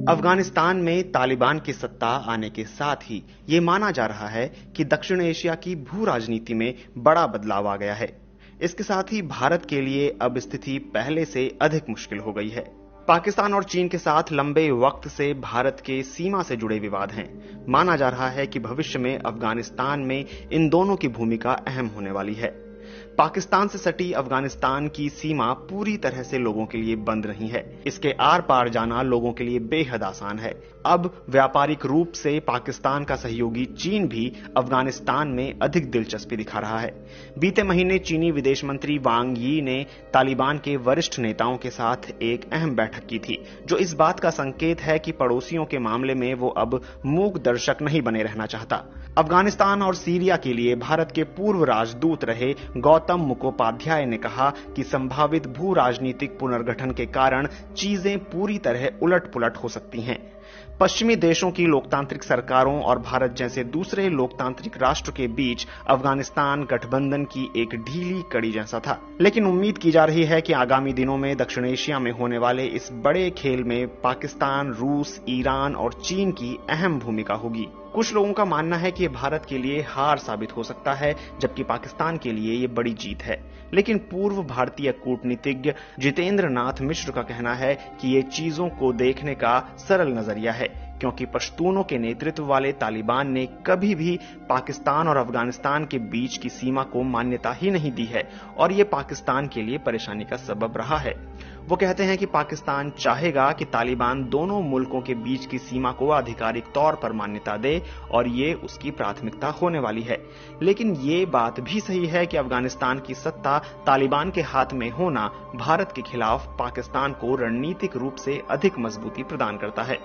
अफगानिस्तान में तालिबान की सत्ता आने के साथ ही ये माना जा रहा है कि दक्षिण एशिया की भू राजनीति में बड़ा बदलाव आ गया है। इसके साथ ही भारत के लिए अब स्थिति पहले से अधिक मुश्किल हो गई है। पाकिस्तान और चीन के साथ लंबे वक्त से भारत के सीमा से जुड़े विवाद हैं। माना जा रहा है कि भविष्य में अफगानिस्तान में इन दोनों की भूमिका अहम होने वाली है। पाकिस्तान से सटी अफगानिस्तान की सीमा पूरी तरह से लोगों के लिए बंद नहीं है। इसके आर पार जाना लोगों के लिए बेहद आसान है। अब व्यापारिक रूप से पाकिस्तान का सहयोगी चीन भी अफगानिस्तान में अधिक दिलचस्पी दिखा रहा है। बीते महीने चीनी विदेश मंत्री वांग यी ने तालिबान के वरिष्ठ नेताओं के साथ एक अहम बैठक की थी, जो इस बात का संकेत है कि पड़ोसियों के मामले में वो अब मूक दर्शक नहीं बने रहना चाहता। अफगानिस्तान और सीरिया के लिए भारत के पूर्व राजदूत रहे गौतम मुखोपाध्याय ने कहा कि संभावित भू राजनीतिक पुनर्गठन के कारण चीजें पूरी तरह उलट-पुलट हो सकती हैं। पश्चिमी देशों की लोकतांत्रिक सरकारों और भारत जैसे दूसरे लोकतांत्रिक राष्ट्र के बीच अफगानिस्तान गठबंधन की एक ढीली कड़ी जैसा था। लेकिन उम्मीद की जा रही है कि आगामी दिनों में दक्षिण एशिया में होने वाले इस बड़े खेल में पाकिस्तान, रूस, ईरान और चीन की अहम भूमिका होगी। कुछ लोगों का मानना है कि ये भारत के लिए हार साबित हो सकता है, जबकि पाकिस्तान के लिए ये बड़ी जीत है। लेकिन पूर्व भारतीय कूटनीतिज्ञ जितेंद्र नाथ मिश्र का कहना है कि ये चीजों को देखने का सरल नजरिया है, क्योंकि पश्तूनों के नेतृत्व वाले तालिबान ने कभी भी पाकिस्तान और अफगानिस्तान के बीच की सीमा को मान्यता ही नहीं दी है और ये पाकिस्तान के लिए परेशानी का सबब रहा है। वो कहते हैं कि पाकिस्तान चाहेगा कि तालिबान दोनों मुल्कों के बीच की सीमा को आधिकारिक तौर पर मान्यता दे और ये उसकी प्राथमिकता होने वाली है। लेकिन ये बात भी सही है कि अफगानिस्तान की सत्ता तालिबान के हाथ में होना भारत के खिलाफ पाकिस्तान को रणनीतिक रूप से अधिक मजबूती प्रदान करता है।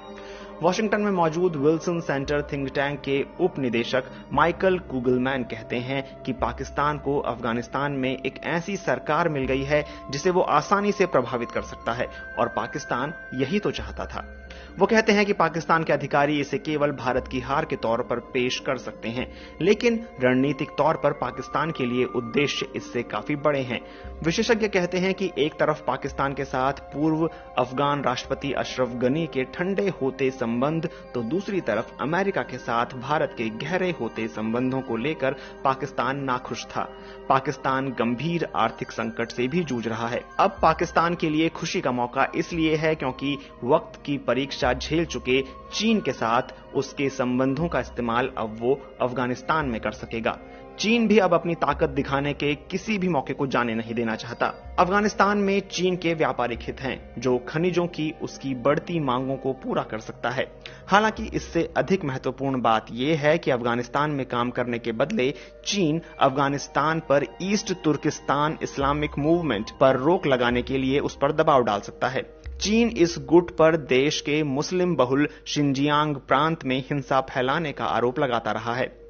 वॉशिंगटन में मौजूद विल्सन सेंटर थिंक टैंक के उप निदेशक माइकल कुगलमैन कहते हैं कि पाकिस्तान को अफगानिस्तान में एक ऐसी सरकार मिल गई है जिसे वो आसानी से प्रभावित कर सकता है और पाकिस्तान यही तो चाहता था। वो कहते हैं कि पाकिस्तान के अधिकारी इसे केवल भारत की हार के तौर पर पेश कर सकते हैं, लेकिन रणनीतिक तौर पर पाकिस्तान के लिए उद्देश्य इससे काफी बड़े हैं। विशेषज्ञ कहते हैं कि एक तरफ पाकिस्तान के साथ पूर्व अफगान राष्ट्रपति अशरफ गनी के ठंडे होते संबंध, तो दूसरी तरफ अमेरिका के साथ भारत के गहरे होते संबंधों को लेकर पाकिस्तान नाखुश था। पाकिस्तान गंभीर आर्थिक संकट से भी जूझ रहा है। अब पाकिस्तान के लिए खुशी का मौका इसलिए है क्योंकि वक्त की परीक्षा झेल चुके चीन के साथ उसके संबंधों का इस्तेमाल अब वो अफगानिस्तान में कर सकेगा। चीन भी अब अपनी ताकत दिखाने के किसी भी मौके को जाने नहीं देना चाहता। अफगानिस्तान में चीन के व्यापारिक हित हैं, जो खनिजों की उसकी बढ़ती मांगों को पूरा कर सकता है। हालांकि इससे अधिक महत्वपूर्ण बात यह है कि अफगानिस्तान में काम करने के बदले चीन अफगानिस्तान पर ईस्ट तुर्किस्तान इस्लामिक मूवमेंट पर रोक लगाने के लिए उस पर दबाव डाल सकता है। चीन इस गुट पर देश के मुस्लिम बहुल शिनजियांग प्रांत में हिंसा फैलाने का आरोप लगाता रहा है।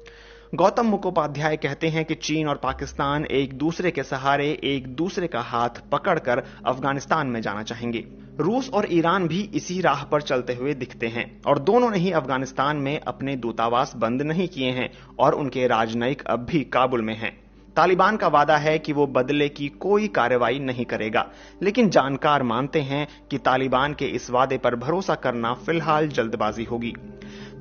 गौतम मुखोपाध्याय कहते हैं कि चीन और पाकिस्तान एक दूसरे के सहारे एक दूसरे का हाथ पकड़कर अफगानिस्तान में जाना चाहेंगे। रूस और ईरान भी इसी राह पर चलते हुए दिखते हैं और दोनों ने ही अफगानिस्तान में अपने दूतावास बंद नहीं किए हैं और उनके राजनयिक अब भी काबुल में हैं। तालिबान का वादा है कि वो बदले की कोई कार्रवाई नहीं करेगा, लेकिन जानकार मानते हैं कि तालिबान के इस वादे पर भरोसा करना फिलहाल जल्दबाजी होगी।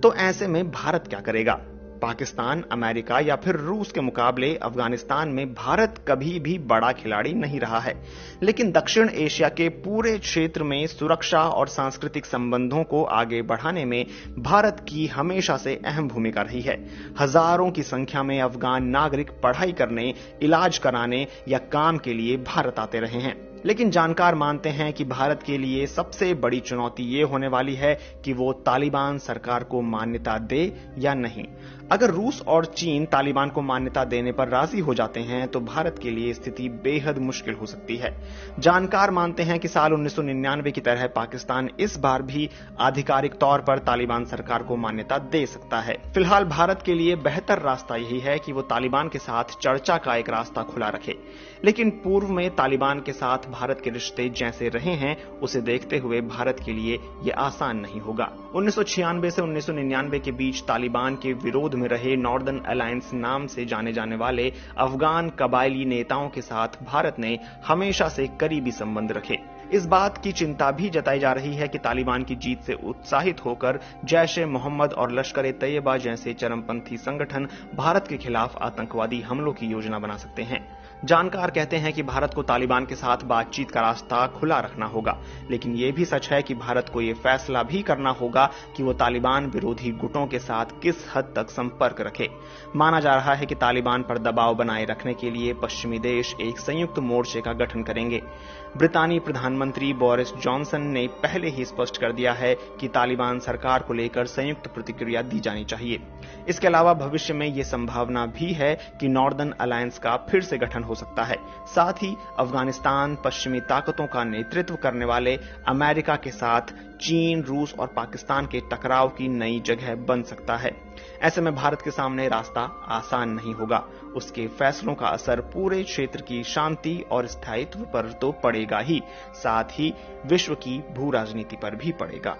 तो ऐसे में भारत क्या करेगा? पाकिस्तान, अमेरिका या फिर रूस के मुकाबले अफगानिस्तान में भारत कभी भी बड़ा खिलाड़ी नहीं रहा है, लेकिन दक्षिण एशिया के पूरे क्षेत्र में सुरक्षा और सांस्कृतिक संबंधों को आगे बढ़ाने में भारत की हमेशा से अहम भूमिका रही है। हजारों की संख्या में अफगान नागरिक पढ़ाई करने, इलाज कराने या काम के लिए भारत आते रहे हैं। लेकिन जानकार मानते हैं कि भारत के लिए सबसे बड़ी चुनौती ये होने वाली है कि वो तालिबान सरकार को मान्यता दे या नहीं। अगर रूस और चीन तालिबान को मान्यता देने पर राजी हो जाते हैं तो भारत के लिए स्थिति बेहद मुश्किल हो सकती है। जानकार मानते हैं कि साल 1999 की तरह पाकिस्तान इस बार भी आधिकारिक तौर पर तालिबान सरकार को मान्यता दे सकता है। फिलहाल भारत के लिए बेहतर रास्ता यही है कि वो तालिबान के साथ चर्चा का एक रास्ता खुला रखे। लेकिन पूर्व में तालिबान के साथ भारत के रिश्ते जैसे रहे हैं उसे देखते हुए भारत के लिए ये आसान नहीं होगा। 1996 से 1999 के बीच तालिबान के विरोध में रहे नॉर्दर्न अलायंस नाम से जाने जाने वाले अफगान कबायली नेताओं के साथ भारत ने हमेशा से करीबी संबंध रखे। इस बात की चिंता भी जताई जा रही है कि तालिबान की जीत से उत्साहित होकर जैश ए मोहम्मद और लश्कर ए तैयबा जैसे चरमपंथी संगठन भारत के खिलाफ आतंकवादी हमलों की योजना बना सकते हैं। जानकार कहते हैं कि भारत को तालिबान के साथ बातचीत का रास्ता खुला रखना होगा, लेकिन यह भी सच है कि भारत को यह फैसला भी करना होगा कि वो तालिबान विरोधी गुटों के साथ किस हद तक संपर्क रखे। माना जा रहा है कि तालिबान पर दबाव बनाए रखने के लिए पश्चिमी देश एक संयुक्त मोर्चे का गठन करेंगे। ब्रितानी प्रधानमंत्री बोरिस जॉनसन ने पहले ही स्पष्ट कर दिया है कि तालिबान सरकार को लेकर संयुक्त प्रतिक्रिया दी जानी चाहिए। इसके अलावा भविष्य में यह संभावना भी है कि नॉर्दर्न अलायंस का फिर से गठन हो सकता है। साथ ही अफगानिस्तान पश्चिमी ताकतों का नेतृत्व करने वाले अमेरिका के साथ चीन, रूस और पाकिस्तान के टकराव की नई जगह बन सकता है। ऐसे में भारत के सामने रास्ता आसान नहीं होगा। उसके फैसलों का असर पूरे क्षेत्र की शांति और स्थायित्व पर तो पड़ेगा ही, साथ ही विश्व की भू राजनीति पर भी पड़ेगा।